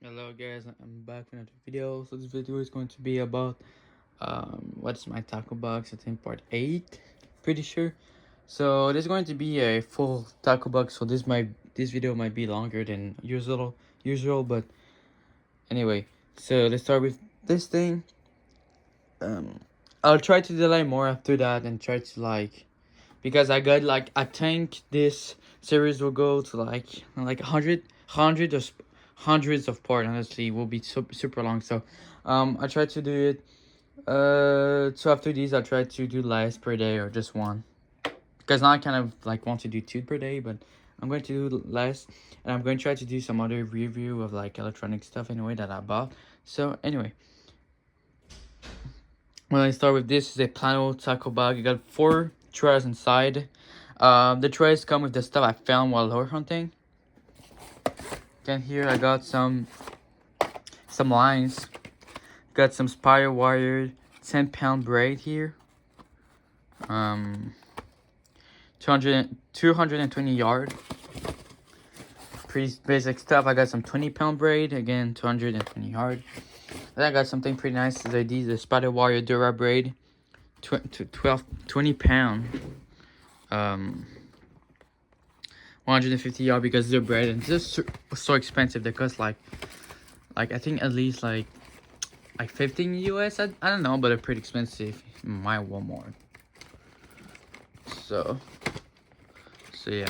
Hello guys, I'm back with another video. So this video is going to be about what's my taco box. I think part 8, pretty sure. So this is going to be a full taco box. So this video might be longer than usual, but anyway. So let's start with this thing. Um, I'll try to delay more after that and try to because I think this series will go to like 100 or hundreds of parts. Honestly, it will be super long. So I try to do it. So after these, I try to do less per day or just one, because now I kind of like want to do two per day, but I'm going to do less, and I'm going to try to do some other review of like electronic stuff anyway that I bought. So anyway, when I start with this is a Plano taco bag. I got 4 trays inside. The trays come with the stuff I found while lure hunting. Then here I got some lines. Got some spider wire 10-pound braid here. 220 yard. Pretty basic stuff. I got some 20-pound braid, again 220 yard. Then I got something pretty nice. These the spider wire Dura braid, 20 pound. 150 yard, because they're braid and just so expensive. They cost like I think at least like 15 US. I don't know, but they're pretty expensive. Might want more. So yeah.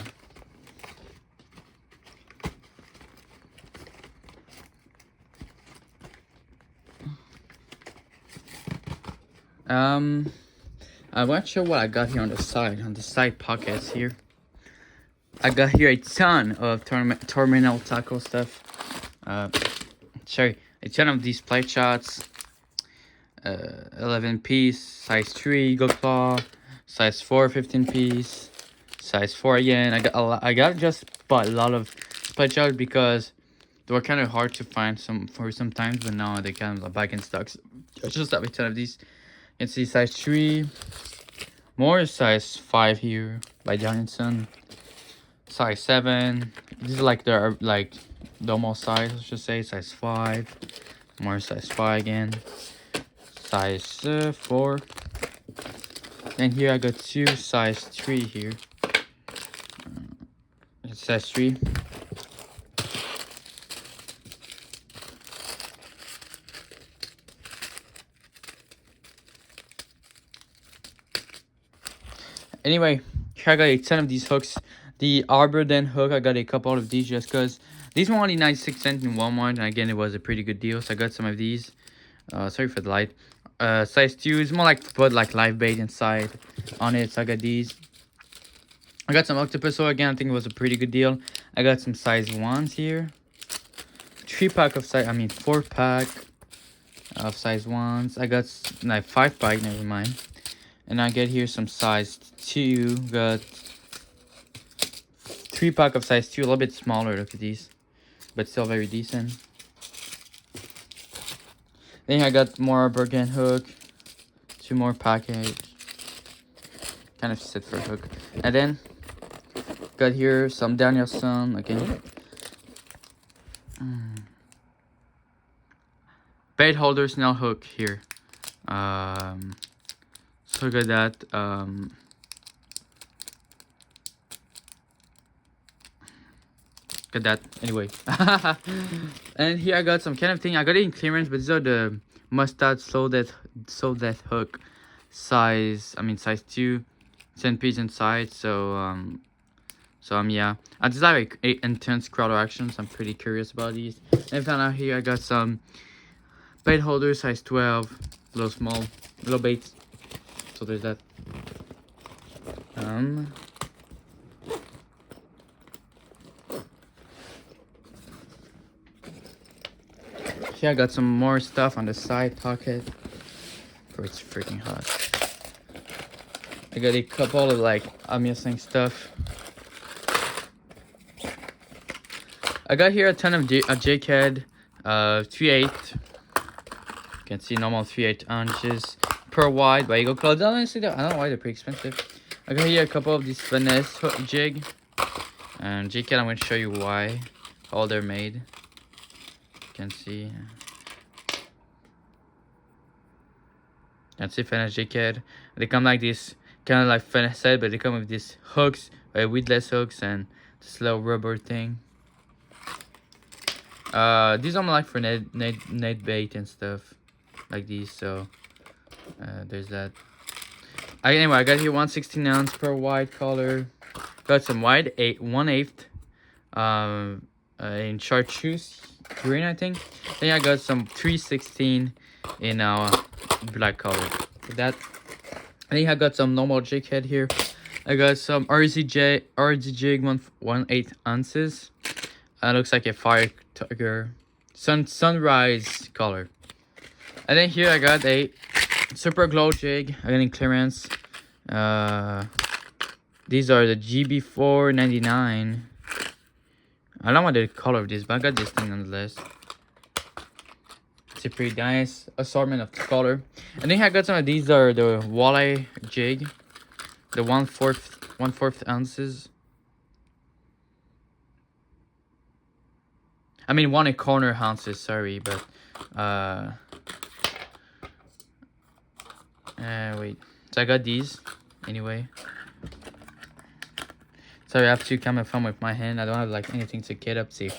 I'm not sure what I got here on the side pockets here. I got here a ton of terminal taco stuff. Sorry, a ton of these plate shots. 11 piece, size 3 Eagle Claw, size 4 15 piece, size 4 again. I got just bought a lot of plate shots because they were kind of hard to find sometimes, but now they kind of back in stock. So I just have a ton of these. You can see size 3, more size 5 here by Johnson, size 7. These are like the normal size, let's just say size 5, more size 5 again, size 4. And here I got 2 size 3 here. Size 3. Anyway, here I got a ton of these hooks. The Arbor Den hook, I got a couple of these just because these were only 96 cents in Walmart, and again it was a pretty good deal, so I got some of these. Sorry for the light. Size 2 is more like to put like live bait inside on it, so I got these. I got some octopus hook again. I think it was a pretty good deal. I got some size 1s here. 4-pack of size 1s. I got like 5-pack, never mind. And I get here some size 2. Got 3-pack of size 2, a little bit smaller. Look at these, but still very decent. Then I got more Bergen hook, 2 more package. Kind of sit for a hook. And then got here some Danielson again. Bait holder snell hook here. So look at that. Got that anyway. And here I got some kind of thing. I got it in clearance, but these are the mustard so that hook size. Size 2, 10 piece inside. So yeah. I just have a intense crowd actions. I'm pretty curious about these. And found out here I got some bait holder size 12, little baits. So there's that. Here I got some more stuff on the side pocket. Oh, it's freaking hot. I got a couple of amusing stuff. I got here a ton of Jkhead 3/8. You can see normal 3/8 ounces per wide by Eagle Claw. Honestly, I don't know why they're pretty expensive. I got here a couple of these finesse jig. And Jkhead, I'm going to show you how they're made. You can see. That's it, Finish Jighead. They come like this, kind of like Finish said, but they come with these hooks, weedless hooks, and this little rubber thing. These are like for net bait and stuff like these. So there's that. Anyway, I got here 1/16 ounce per white color. Got some white 1/8 in chartreuse green, I think. Then I got some 3/16 in black color. For that, I think I got some normal jig head here. I got some RZ jig 1/8 ounces. Looks like a fire tiger sunrise color. And then here I got a super glow jig. I got in clearance. These are the GB499. I don't know the color of this, but I got this thing nonetheless. It's a pretty nice assortment of color. And then I got some of these are the walleye jig, the 1/4 ounces. I mean 1/4 ounces, sorry, but wait. So I got these anyway. Sorry, I have to camera phone with my hand. I don't have like anything to get up to.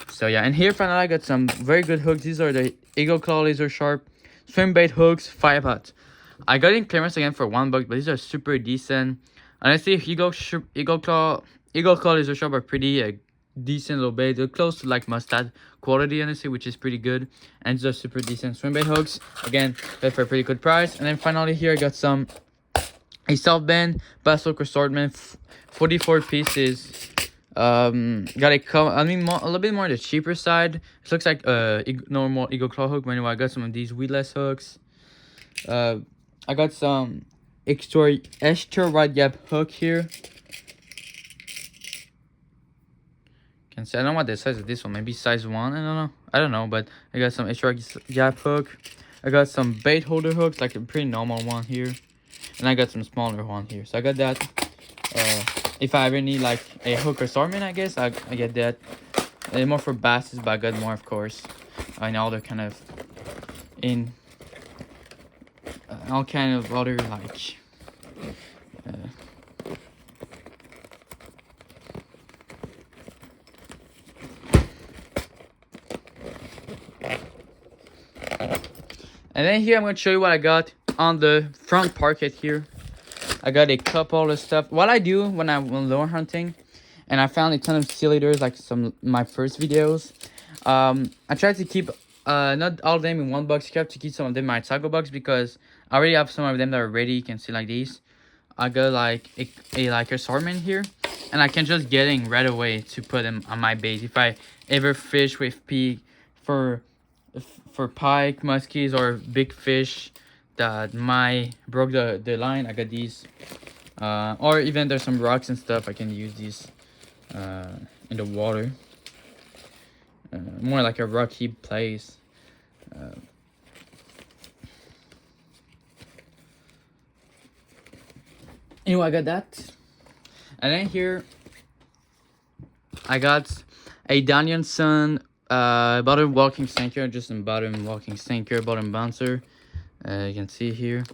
So yeah, and here finally I got some very good hooks. These are the Eagle Claw Laser Sharp swim bait hooks, 5 pot. I got in clearance again for $1, but these are super decent. Honestly, Eagle Claw Laser Sharp are pretty decent little bait. They're close to like mustard quality, honestly, which is pretty good. And these are super decent swim bait hooks. Again, they're for a pretty good price. And then finally here I got a soft bend bass hook assortment, 44 pieces. Got a little bit more on the cheaper side. It looks like normal Eagle Claw hook. But anyway, I got some of these weedless hooks. I got some extra wide gap hook here. Can see, I don't know what the size of this one. Maybe size 1. I don't know, but I got some extra gap hook. I got some bait holder hooks, like a pretty normal one here, and I got some smaller one here. So I got that. If I ever need like a hook assortment, I guess I get that. More for basses, but I got more, of course. I know they're kind of in all kind of other like. And then here I'm going to show you what I got on the front parquet here. I got a couple of stuff. What I do when I'm lure hunting, and I found a ton of sea leaders like my first videos. I try to keep not all of them in one box. You have to keep some of them in my tackle box because I already have some of them that are ready. You can see like these. I got like a assortment here, and I can just get in right away to put them on my bait. If I ever fish with pig for pike, muskies, or big fish that broke the line, I got these. Or even there's some rocks and stuff, I can use these in the water. More like a rocky place. Anyway, I got that. And then here I got a Danielson bottom walking sinker, just a bottom walking sinker, bottom bouncer. You can see here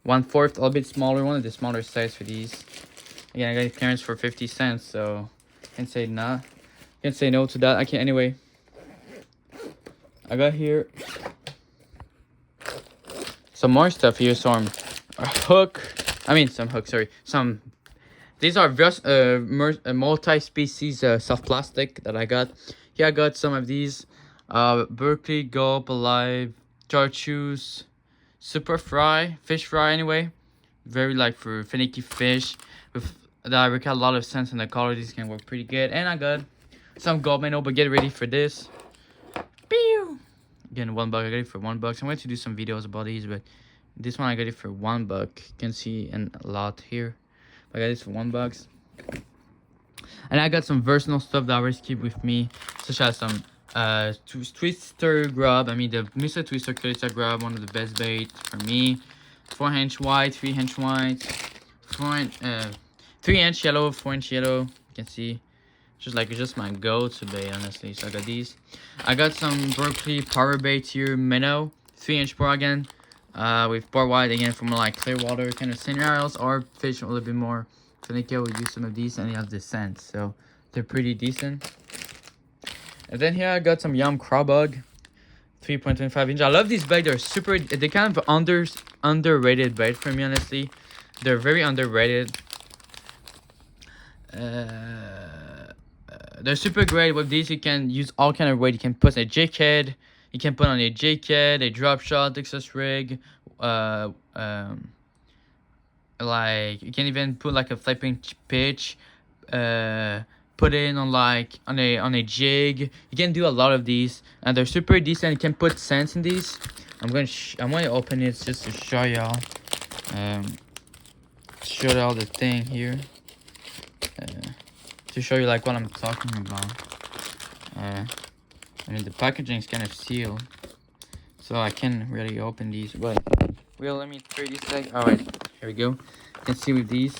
1/4, a little bit smaller, one of the smaller size for these. Again, I got clearance for 50 cents, so can't say no. Can't say no to that. I can't anyway. I got here some more stuff here. Some these are just multi-species soft plastic that I got. Here I got some of these Berkeley Gulp Alive chartreuse super fish fry anyway. Very like for finicky fish with that require a lot of sense in the color. These can work pretty good. And I got some gold minnow, but get ready for this. Pew! Again, $1. I got it for $1. I'm going to do some videos about these, but this one I got it for $1. You can see a lot here. I got this for $1. And I got some versatile stuff that I always keep with me, such as some twister grub. I mean the Mr. Twister grub, one of the best bait for me. 4-inch white, 3-inch white, 3-inch yellow, 4-inch yellow. You can see just my go-to bait, honestly. So I got these. I got some Berkeley power baits here, minnow, 3-inch bore again, with bar wide again from like clear water kind of scenarios, or fish a little bit more finicky will use some of these, and they have the scent, so they're pretty decent. And then here I got some Yum Craw Bug, 3.25 inch. I love these bait. They're super. They kind of underrated bait for me, honestly. They're very underrated. They're super great. With these, you can use all kind of weight. You can put a jig head. You can put on a jig head, a drop shot, Texas rig. Like you can even put like a flipping pitch. Put it in on like on a jig. You can do a lot of these, and they're super decent. You can put scents in these. I'm gonna open it just to show y'all. Show y'all the thing here. To show you like what I'm talking about. I mean the packaging is kind of sealed, so I can't really open these. But well, let me try this like. All right, here we go. You can see with these.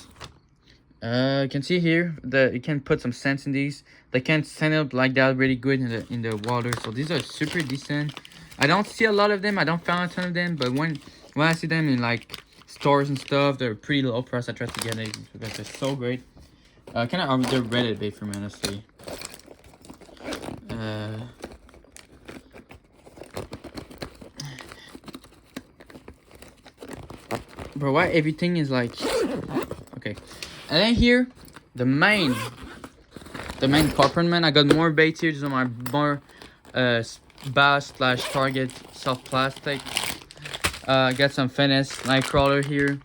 You can see here that you can put some scents in these. They can stand up like that really good in the water. So these are super decent. I don't see a lot of them. I don't find a ton of them, but when I see them in like stores and stuff, they're pretty low price. I try to get it because they're so great. Kind of they're Reddit bait for me, honestly. Bro, why everything is like okay. And then here, the main corporate man. I got more baits here. These are my more bass / target soft plastic. I got some finesse Nightcrawler here.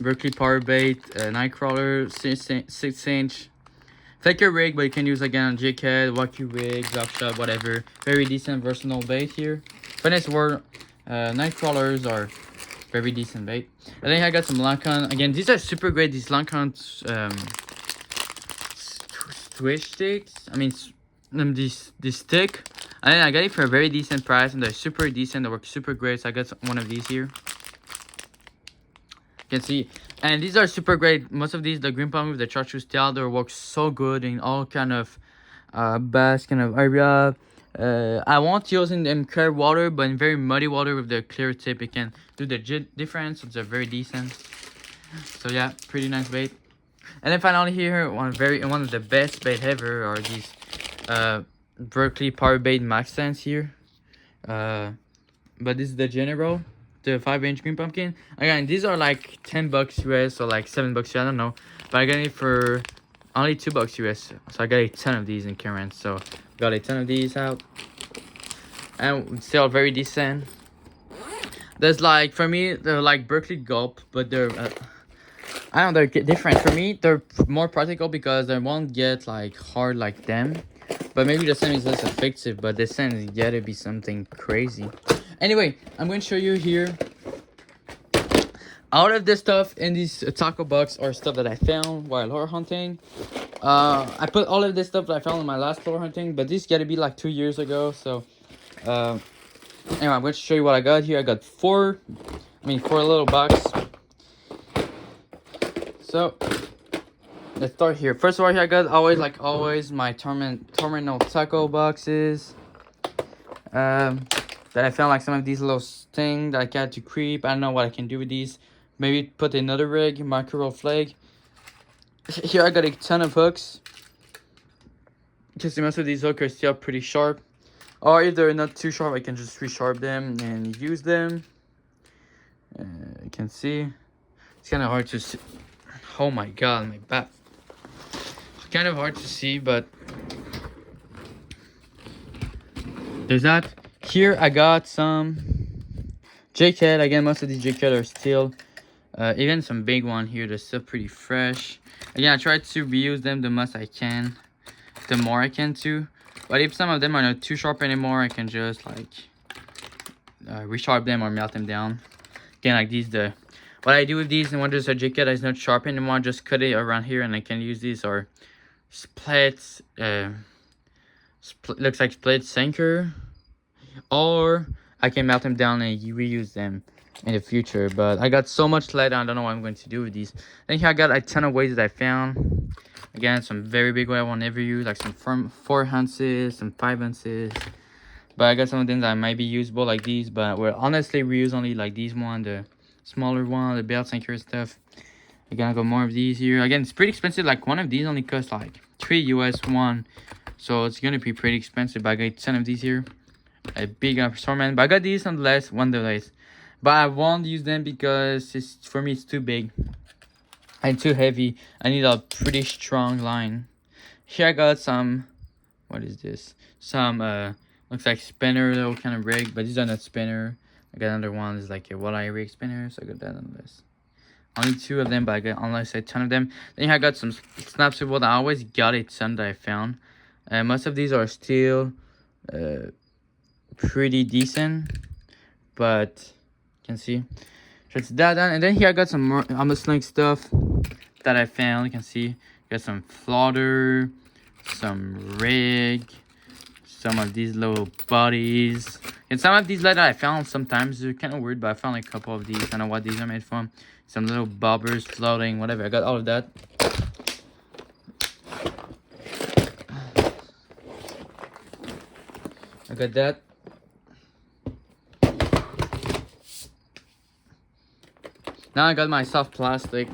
Berkeley power bait, Nightcrawler 6-inch. Thicker rig, but you can use again on jig head, wacky rig, drop shot, whatever. Very decent, versatile bait here. Finesse word, Nightcrawlers are very decent bait. And then I got some Lancon. Again, these are super great. These Lancon twitch sticks. I mean, this stick. And I got it for a very decent price, and they're super decent. They work super great. So I got one of these here. You can see, and these are super great. Most of these, the green palm with the chartreuse tail, they work so good in all kind of bass kind of area. I won't use in clear water, but in very muddy water with the clear tip, it can do the difference. So they're very decent. So yeah, pretty nice bait. And then finally here, one of the best bait ever are these Berkeley power bait max stands here. But this is the General. The 5-inch green pumpkin. Again, these are like $10 US or like $7 US, I don't know, but I got it for only $2 US. So I got a ton of these in Karen. So got a ton of these out, and still very decent. There's like, for me, they're like Berkeley Gulp, but they're I don't know, they're different. For me, they're more practical because they won't get like hard like them, but maybe the scent is less effective, but the scent is gotta be something crazy. Anyway, I'm going to show you here. All of this stuff in this tackle box are stuff that I found while lure hunting. I put all of this stuff that I found in my last lure hunting, but this got to be like 2 years ago. So, anyway, I'm going to show you what I got here. I got four little boxes. So, let's start here. First of all, here I got always my terminal tackle boxes. That I found like some of these little things that I got to creep. I don't know what I can do with these. Maybe put another rig, mackerel flag. Here I got a ton of hooks, because most of these hooks are still pretty sharp. Or if they're not too sharp, I can just resharp them and use them. You can see. It's kind of hard to see. Oh my god, my back. It's kind of hard to see, but there's that. Here I got some jig-head. Again, most of these jig-head are still, even some big one here, they're still pretty fresh. Again, I try to reuse them the most I can, the more I can too. But if some of them are not too sharp anymore, I can just like resharp them or melt them down. Again, like these, what I do with these, and when there's a jig-head that's not sharp anymore, just cut it around here, and I can use these or splits. Looks like split sinker. Or I can melt them down and reuse them. in the future. But I got so much lead, I don't know what I'm going to do with these. Then here I got a ton of weights that I found. Again, some very big weight I won't ever use, like some 4 ounces, some 5 ounces. But I got some of them that might be usable, like these. But we'll honestly reuse only like these one, the smaller one, the belt anchor stuff. Again, I got more of these here. Again, it's pretty expensive. Like one of these only costs like 3 US one, so it's gonna be pretty expensive. But I got 10 of these here, a big assortment. But I got these nonetheless, nonetheless. But I won't use them because for me it's too big and too heavy. I need a pretty strong line. Here I got some. What is this? Some looks like spinner little kind of rig, but these are not spinner. I got another one is like a walleye rig spinner, so I got that on this. Only 2 of them, but I got almost a ton of them. Then I got some snap swivel that I always got a ton that I found. Most of these are still pretty decent, but you can see. So it's that done. And then here I got some more almost like stuff that I found. You can see got some floater, some rig, some of these little bodies, and some of these that I found sometimes they're kind of weird, but I found like a couple of these. I don't know what these are made from. Some little bobbers floating, whatever. I got all of that. I got that. Now I got my soft plastic.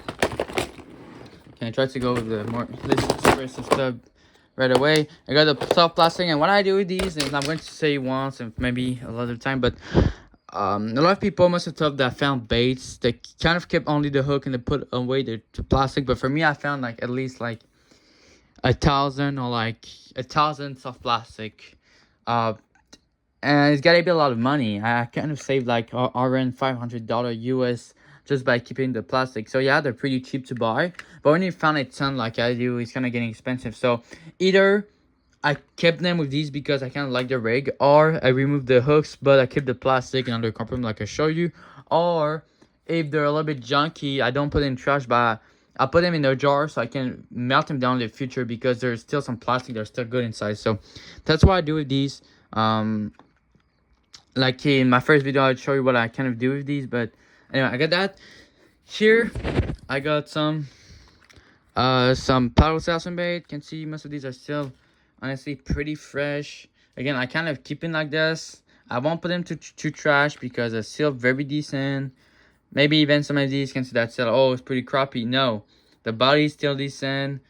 Okay, I try to go with the more less expressive stuff right away. I got the soft plastic, and what I do with these is I'm going to say once and maybe a lot of time, but a lot of people must have thought that I found baits. They kind of kept only the hook and they put away the plastic, but for me, I found like at least like 1,000 or like 1,000 soft plastic. And it's gotta be a lot of money. I kind of saved like around $500 US just by keeping the plastic. So yeah, they're pretty cheap to buy, but when you found a ton like I do, it's kind of getting expensive. So either I kept them with these because I kind of like the rig, or I removed the hooks but I kept the plastic and under compartment like I showed you, or if they're a little bit junky, I don't put them in trash, but I put them in a jar so I can melt them down in the future because there's still some plastic that's still good inside. So that's what I do with these. Like in my first video I'd show you what I kind of do with these, but anyway, I got that. Here I got some paddle salmon bait. You can see most of these are still honestly pretty fresh. Again, I kind of keep it like this. I won't put them to trash because they're still very decent. Maybe even some of these can see that still, oh, it's pretty crappy. No, the body is still decent.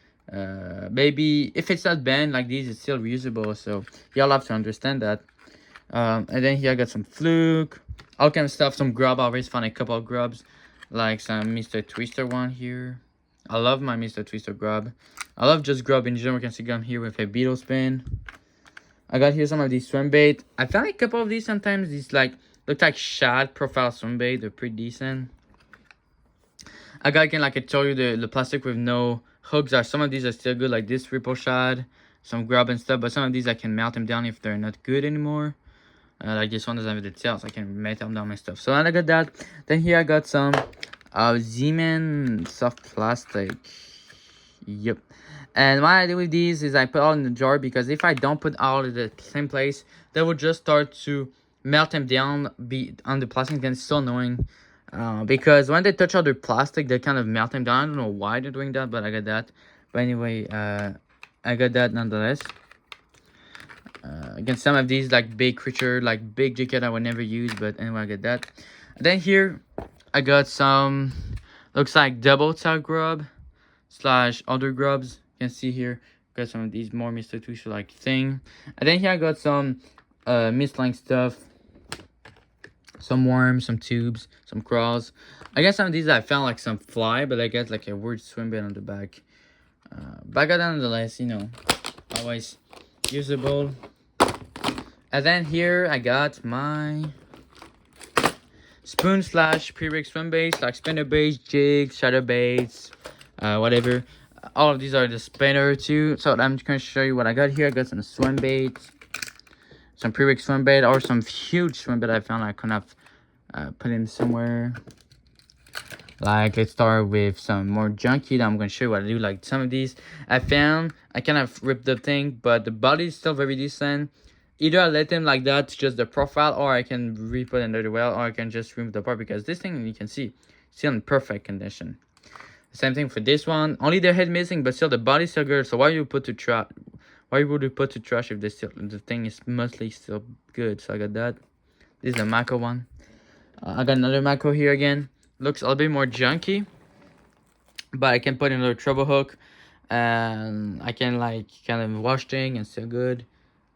Maybe if it's not bent like these, it's still reusable. So y'all have to understand that. And then here I got some fluke, all kind of stuff, some grub. I always found a couple of grubs, like some Mr. Twister one here. I love my Mr. Twister grub. I love just grub in general. You can see I'm here with a beetle spin. I got here some of these swim bait. I found a couple of these sometimes. These like look like shad profile swim bait. They're pretty decent. I got again, like I told you, the plastic with no hooks are some of these are still good, like this ripple shad, some grub and stuff, but some of these I can melt them down if they're not good anymore. Like this one doesn't have the tail, so I can melt them down my stuff. So I got that. Then here I got some Z-Man soft plastic. Yep. And what I do with these is I put all in the jar, because if I don't put all in the same place, they will just start to melt them down on the plastic, and it's so annoying. Because when they touch other plastic, they kind of melt them down. I don't know why they're doing that, but I got that. But anyway, I got that nonetheless. Again, some of these like big creature, like big jighead I would never use, but anyway, I get that. And then here I got some, looks like double tail grub slash other grubs. You can see here, got some of these more Mr. Twister like thing. And then here I got some mist-like stuff, some worms, some tubes, some crawls. I got some of these I found like some fly, but I got like a weird swim bait on the back. But I got that nonetheless, you know, always usable. And then here I got my spoon slash pre-rig swim baits, like spinner baits, jigs, shadow baits, whatever. All of these are the spinner too. So I'm just going to show you what I got here. I got some swim baits, some pre-rig swim bait, or some huge swim bait I found. I couldn't have put in somewhere. Like, let's start with some more junky that I'm going to show you what I do. Like, some of these I found, I kind of ripped the thing, but the body is still very decent. either I let them like that, just the profile, or I can re-put another well, or I can just remove the part, because this thing, you can see, still in perfect condition. Same thing for this one. Only the head missing, but still the body's still good. So why you put to trash? Why would you put to trash if the thing is mostly still good? So I got that. This is the Mako one. I got another Mako here again. Looks a little bit more junky, but I can put in a little treble hook, and I can like kind of wash thing and still good.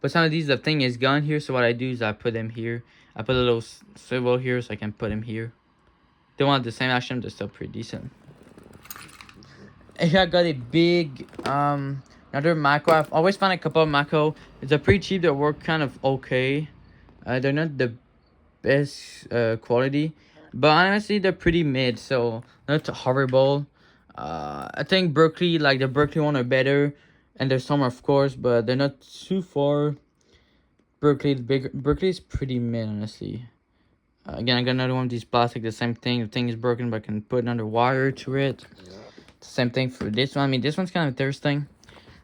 But some of these, the thing is gone here. So what I do is I put them here. I put a little swivel here so I can put them here. They want the same action, they're still pretty decent. Here I got a big another Mako. I've always found a couple of Mako. It's a pretty cheap. They work kind of okay. They're not the best quality, but honestly they're pretty mid, so not horrible. I think Berkeley, like the Berkeley one, are better, and there's some of course, but they're not too far. Berkeley is pretty mid, honestly. Again, I got another one of these plastic, the same thing. The thing is broken, but I can put another wire to it. Same thing for this one. I mean, this one's kind of interesting.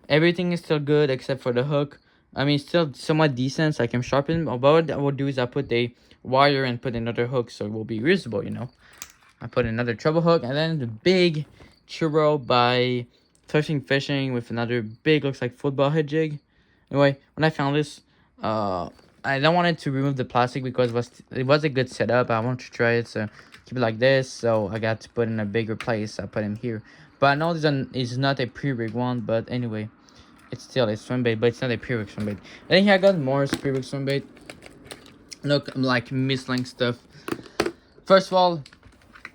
Everything is still good except for the hook. I mean, still somewhat decent, so I can sharpen. But what I will do is I put a wire and put another hook, so it will be reusable, you know. I put another treble hook, and then the big churro by Fishing with another big, looks like football head jig. Anyway, when I found this, I don't want it to remove the plastic because it was a good setup. I want to try it, so keep it like this. So I got to put in a bigger place. I put him here. But I know this is not a pre-rig one, but anyway, it's still a swim bait, but it's not a pre-rig swim bait. And then here I got more pre-rig swim bait. Look, like misling stuff. First of all,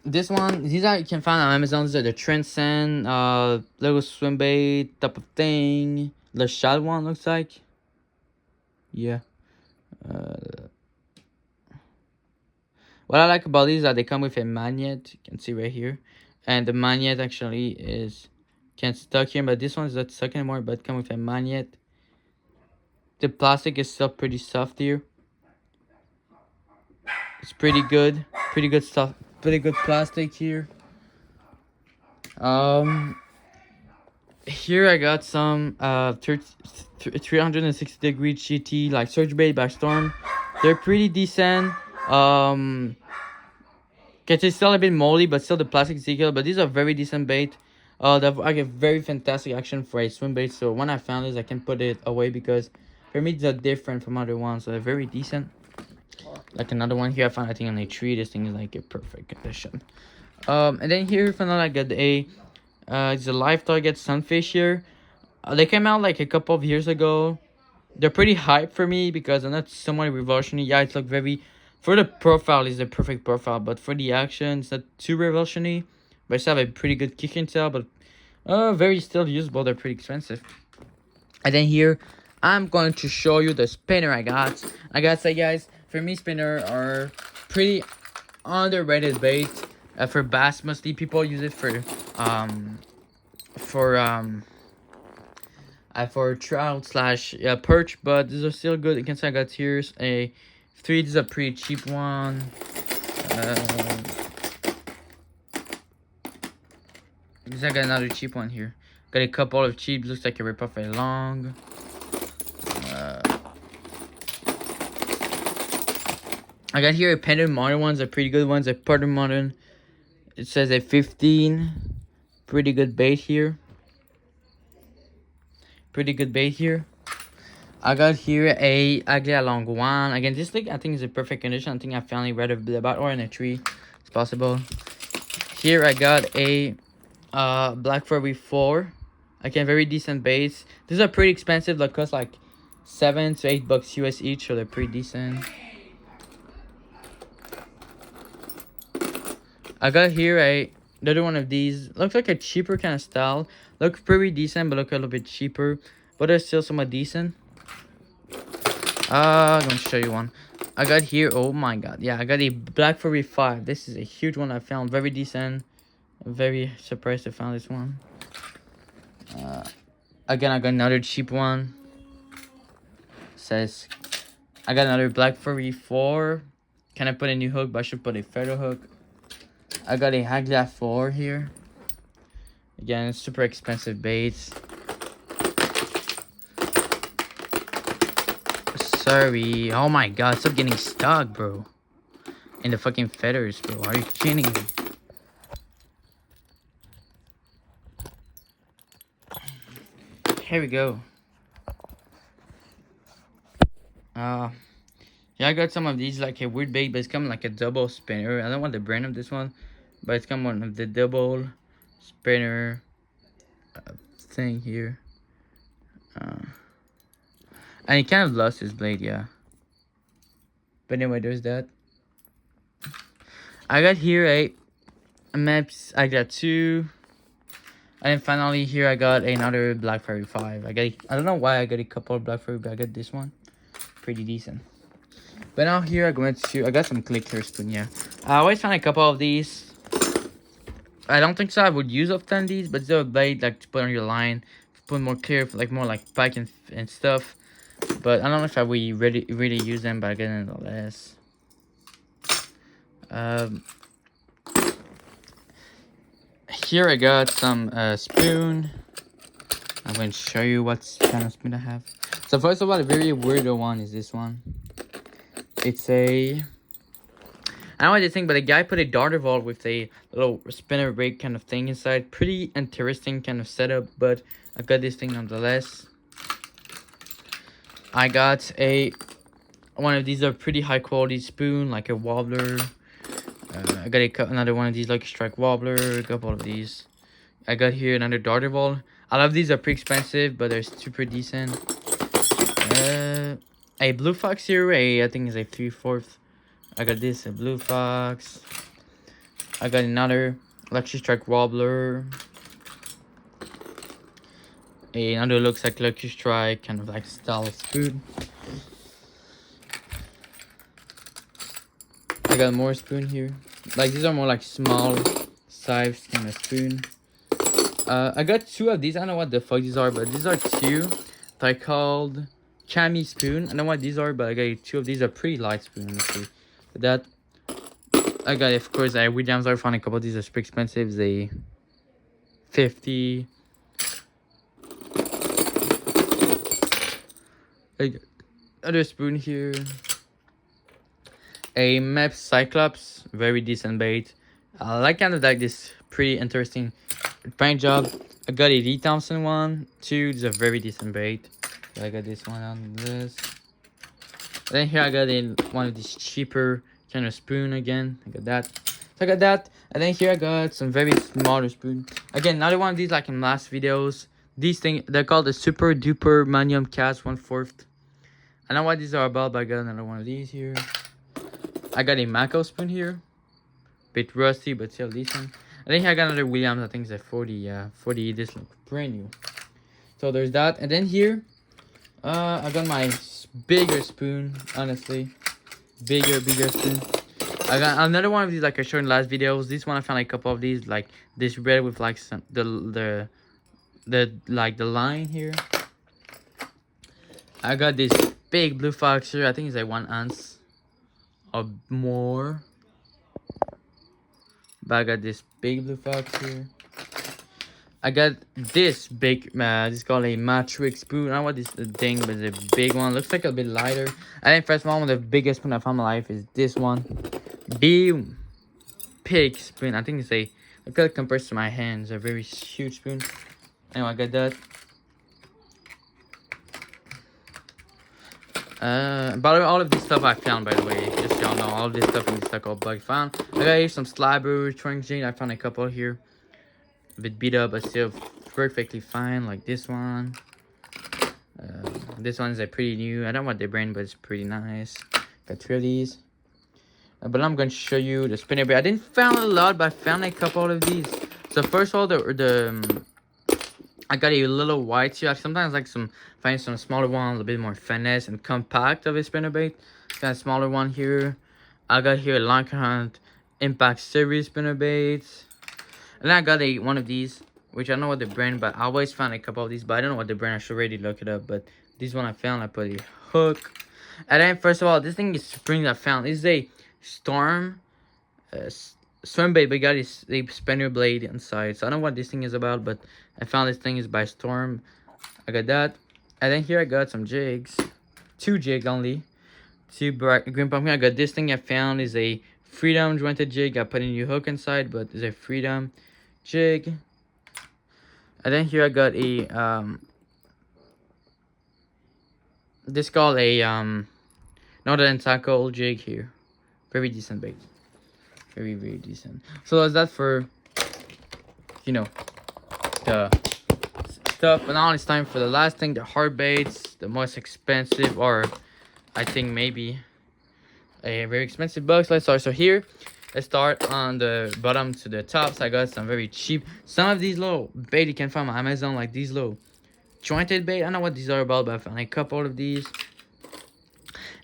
this one, these you can find on Amazon. These are the Transcend little swim bait type of thing. The shad one looks like. Yeah. What I like about these is that they come with a magnet. You can see right here, and the magnet actually is can't stuck here, but this one is not stuck anymore, but come with a magnet. The plastic is still pretty soft here. It's pretty good stuff, pretty good plastic here. Here I got some 360-degree GT like surge bait by Storm. They're pretty decent. It's still a bit moldy, but still the plastic is equal. But these are very decent bait. I get very fantastic action for a swim bait. So when I found this, I can put it away because for me they're different from other ones. So they're very decent. Like another one here I found, I think, on a tree. This thing is like a perfect condition. And then here finally I got it's a live target sunfish here. They came out like a couple of years ago. They're pretty hype for me because I'm not somewhat revolutionary. Yeah, it's like very, for the profile is the perfect profile, but for the action it's not too revolutionary. But I still have a pretty good kick and tail, but very still usable. They're pretty expensive. And then here I'm going to show you the spinner I got. I gotta say, guys, for me spinner are pretty underrated bait. For bass mostly, people use it for trout slash perch, but these are still good. You can see I got here's a 3. This is a pretty cheap one. I got another cheap one here. Got a couple of cheap. Looks like a rip off a long. I got here a Pendant Modern ones, are pretty good ones. A Pendant Modern. It says a 15. Pretty good bait here. Pretty good bait here. I got here a Aglia Long one. Again, this thing I think is a perfect condition. I think I found it right about or in a tree. It's possible. Here I got a Black Furby 4. Again, very decent baits. These are pretty expensive. They cost like $7 to $8 US each, so they're pretty decent. I got here another one of these. Looks like a cheaper kind of style. Look pretty decent, but look a little bit cheaper. But they're still somewhat decent. I'm gonna show you one. I got here. Oh my god. Yeah, I got a Black Furby 5. This is a huge one I found. Very decent. I'm very surprised I found this one. Again, I got another cheap one. Says I got another Black Furby 4. Can I put a new hook? But I should put a feather hook. I got a Aglia 4 here. Again, super expensive baits. sorry. Oh my god, stop getting stuck, bro. In the fucking feathers, bro. Are you kidding me? Here we go. Yeah, I got some of these like a weird bait, but it's coming like a double spinner. I don't want the brand of this one, but it's coming one of the double spinner thing here. And he kind of lost his blade, yeah. But anyway, there's that. I got here a maps. I got 2. And then finally here I got another Black Fairy 5. I don't know why I got a couple of Black Fairy, but I got this one. Pretty decent. But now here I got some clicker spoon, yeah. I always find a couple of these. I don't think so I would use often these, but they're a blade like to put on your line, put more clear, like more like pike and stuff. But I don't know if I would really use them, but I get nonetheless. Here I got some spoon. I'm going to show you what kind of spoon I have. So first of all, a very weirdo one is this one. It's a... I don't know what you think, but the guy put a darter valve with a little spinner rig kind of thing inside. Pretty interesting kind of setup, but I got this thing nonetheless. I got one of these are pretty high quality spoon, like a wobbler. I got another one of these Lucky Strike wobbler, a couple of these. I got here another darter valve. A lot of these are pretty expensive, but they're super decent. A Blue Fox here, I think is a 3/4. I got this, a Blue Fox. I got another Lucky Strike wobbler. Another looks like Lucky Strike, kind of like style of spoon. I got more spoon here. Like these are more like small size kind of spoon. I got 2 of these. I don't know what the fuck these are, but these are 2. They're called Cami spoon. I don't know what these are, but I got 2 of these. Are pretty light spoon, honestly. But that I got, of course, Williams. I found a couple of these are super expensive. They 50. Other spoon here. A Map Cyclops, very decent bait. I like kind of like this pretty interesting paint job. I got a D Thompson one too. This is a very decent bait. So I got this one on this. And then here I got one of these cheaper kind of spoon again. I got that. So I got that. And then here I got some very smaller spoon. Again, another one of these like in last videos. These things, they're called the Super Duper Manium Cast 1/4. I don't know what these are about, but I got another one of these here. I got a Mako spoon here. Bit rusty, but still decent. And then here I got another Williams. I think it's a 40. 40. This looks brand new. So there's that. And then here, I got my bigger spoon. Honestly, bigger spoon. I got another one of these like I showed in last videos. This one I found like a couple of these, like this red with like some the line here. I got this big Blue Fox here. I think it's like 1 ounce or more. But I got this big Blue Fox here. I got this big, this is called a Matrix spoon. I don't know what this thing, but it's a big one. Looks like a bit lighter. I think first one of the biggest spoon I found in my life is this one. Big pig spoon. I think it's a, look at it compared to my hands. A very huge spoon. Anyway, I got that. But all of this stuff I found, by the way, just so y'all know, all of this stuff in the stuck old bug found. I got here some slabber, Transgene. I found a couple here. A bit beat up, but still perfectly fine, like this one. This one's a pretty new. I don't want the brand, but it's pretty nice. Got 3 of these. But I'm going to show you the spinner bait. I didn't find a lot, but I found a couple of these. So first of all, I got a little white here. I sometimes like find some smaller one, a little bit more finesse and compact of a spinner bait. Got a smaller one here. I got here a Longhorn Impact Series spinner baits. And then I got one of these, which I don't know what the brand, but I always find a couple of these, but I don't know what the brand. I should already look it up. But this one I found, I put a hook. And then first of all, this thing is spring I found. This is a Storm swim bait, but it got a spinner blade inside. So I don't know what this thing is about, but I found this thing is by Storm. I got that. And then here I got some jigs. 2 jig only. 2 green pumpkin. I got this thing I found is a Freedom jointed jig. I put a new hook inside, but it's a Freedom jig. And then here I got a this called a Northern Tackle jig here. Very decent bait. Very decent. So that's that for, you know, the stuff. But now it's time for the last thing, the hard baits, the most expensive, or I think maybe a very expensive box. Let's start. So here, let's start on the bottom to the top. So I got some very cheap. Some of these little bait you can find on Amazon, like these little jointed bait. I don't know what these are about, but I found a couple of these.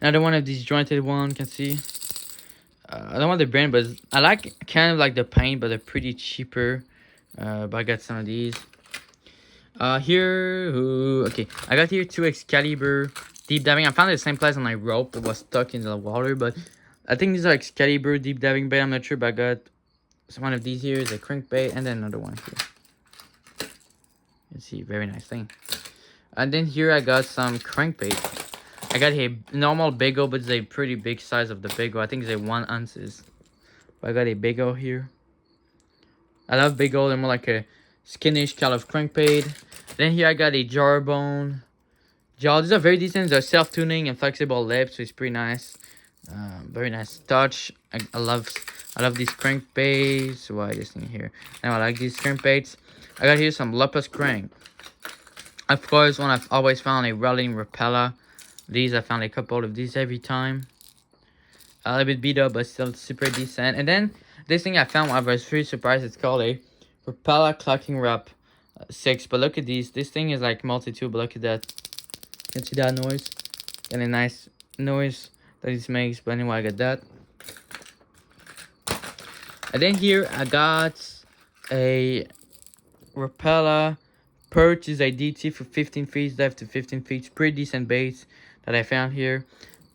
Another one of these jointed one, can see. I don't want the brand, but I like kind of like the paint, but they're pretty cheaper. But I got some of these. Okay, I got here 2 Excalibur deep diving. I found it the same place on my rope. It was stuck in the water, but I think these are Excalibur deep diving bait. I'm not sure, but I got one of these here is a crankbait, and then another one here. You see, very nice thing. And then here I got some crankbait. I got a normal Bigo, but it's a pretty big size of the Bigo. I think it's a 1 ounces. But I got a Bigo here. I love Bigo. They're more like a skinnish kind of crankbait. Then here I got a Jawbone. These are very decent. They're self-tuning and flexible lips, so it's pretty nice. Very nice touch. I love these crankbaits. Why this thing here? Now I like these crankbaits. I got here some Lupus crank. Of course, one I've always found a Rolling Rapala. These I found a couple of these every time. A little bit beat up, but still super decent. And then this thing I found, I was very surprised. It's called a Rapala Clocking Wrap 6. But look at these. This thing is like multi-tool, but look at that. You can see that noise. And a nice noise that it makes. But anyway, I got that. And then here I got a Rapala Perch is a DT for 15 feet, depth to 15 feet. Pretty decent baits that I found here.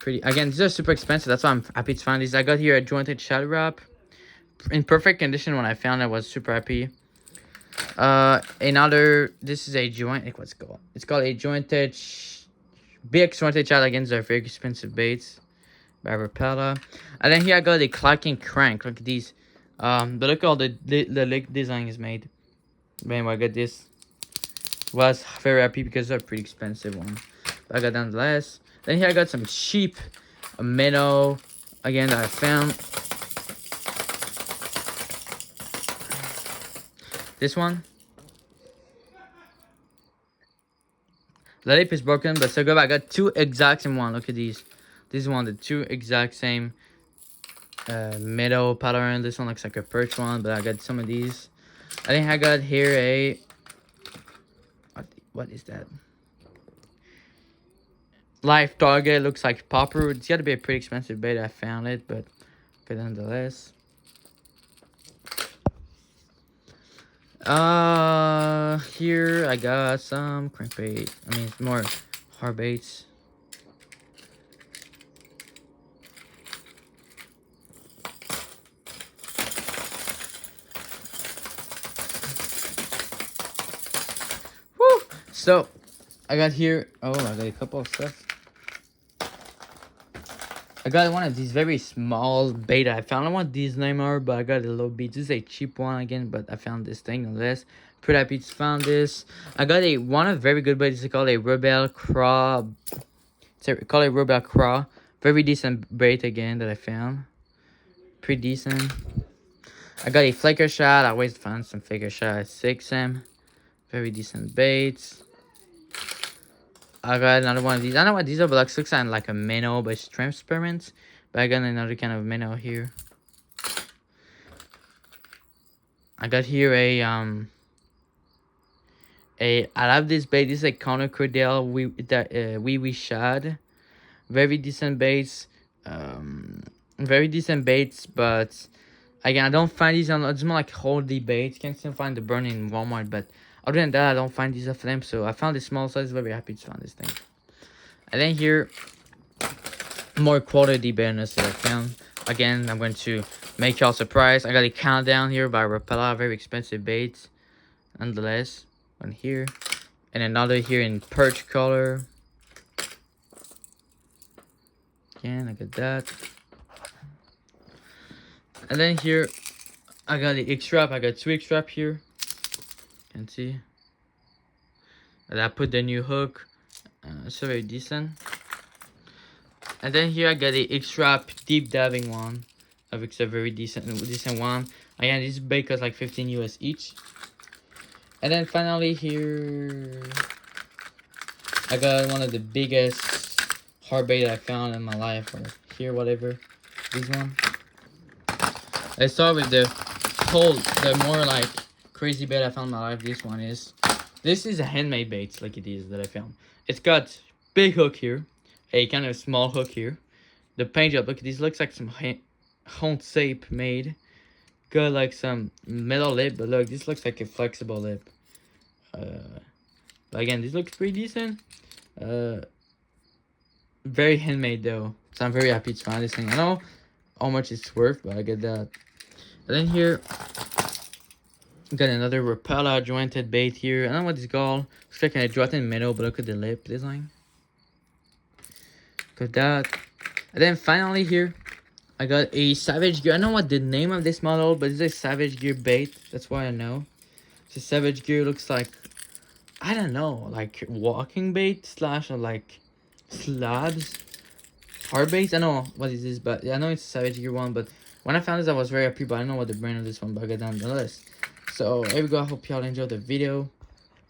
Again, these are super expensive. That's why I'm happy to find these. I got here a jointed shad wrap in perfect condition. When I found it, I was super happy. This is a joint. What's it called? It's called a jointed big jointed shad. Again, these are very expensive baits by Rapala. And then here I got a clacking crank. Look at these. But look at all the leg design is made. But anyway, I got this. Was very happy because they're a pretty expensive one. But I got nonetheless. Then here I got some cheap minnow again that I found. This one. The lip is broken, but so good. I got 2 exact same one. Look at these. This one, the 2 exact same minnow pattern. This one looks like a perch one, but I got some of these. I think I got here a what is that? Live target. Looks like popper. It's got to be a pretty expensive bait. I found it, but nonetheless. Here I got some crankbait. I mean, more hard baits. Woo! So, I got here. Oh, I got a couple of stuff. I got one of these very small beta. I found one of these Neymar, but I got a little bit. This is a cheap one again, but I found this thing nonetheless. Pretty happy to found this. I got one of very good baits. It's called a Rebel Craw. It's called a Rebel Craw. Very decent bait again that I found. Pretty decent. I got a flicker shot. I always found some flicker shot at 6M. Very decent baits. I got another one of these. I don't know what these are, but it looks like a minnow, but it's transparent. But I got another kind of minnow here. I got here I love this bait. This is a Connor Cordell wee shad. Very decent baits. Very decent baits, but again, I don't find these on. It's more like holdy baits. You can still find the burn in Walmart, but other than that, I don't find these of them. So I found this small size. Very happy to find this thing. And then here, more quality baitness that I found. Again, I'm going to make y'all surprised. I got a countdown here by Rapala. Very expensive baits. Nonetheless, one here. And another here in perch color. again. I got that. And then here, I got the X-Strap. I got 2 X-Strap here. You can see. And I put the new hook. So very decent. And then here I got the X-Strap deep diving one. It's a very decent one. Again, this bait costs like 15 US each. And then finally here, I got one of the biggest hard bait I found in my life, or here, whatever. This one. Let's start with the more like crazy bait I found in my life. This is a handmade bait, like it is, that I found. It's got big hook here, a kind of small hook here. The paint job, look at this, looks like some hunt shape made. Got like some metal lip, but look, this looks like a flexible lip. Again, this looks pretty decent. Very handmade though, so I'm very happy to find this thing. I know how much it's worth, but I get that. And then here, got another Rapala jointed bait here. I don't know what it's called. Looks like a jointed metal, but look at the lip design. Got that. And then finally here, I got a Savage Gear. I don't know what the name of this model, but it's a Savage Gear bait. That's why I know. It's a Savage Gear. Looks like, I don't know, like walking bait slash or like slabs. Hard baits. I don't know what is this, but yeah, I know it's a Savage Gear one. But when I found this, I was very happy. But I don't know what the brand of this one, but I got down the list. So here we go. I hope y'all enjoyed the video.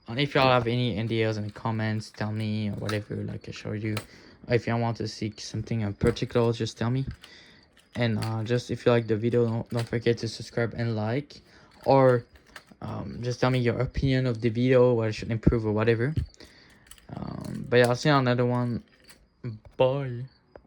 And if y'all have any ideas in the comments, tell me, or whatever, like I showed you. If y'all want to see something in particular, just tell me. And just if you like the video, don't forget to subscribe and like, or just tell me your opinion of the video, what I should improve or whatever. But yeah, I'll see you on another one. Bye.